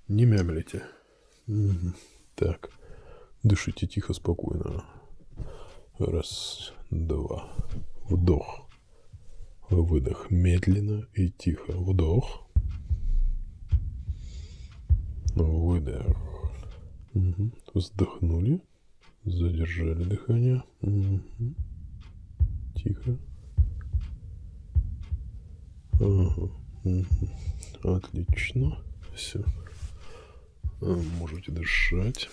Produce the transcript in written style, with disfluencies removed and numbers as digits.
Не мямлите. Мгм. Так, дышите тихо, спокойно. Раз, два. Вдох. Выдох. Медленно и тихо. Вдох. Выдох. Мгм. Вздохнули. Задержали дыхание. Мгм. Тихо. Ага. Мгм. Отлично. Все. Можете дышать.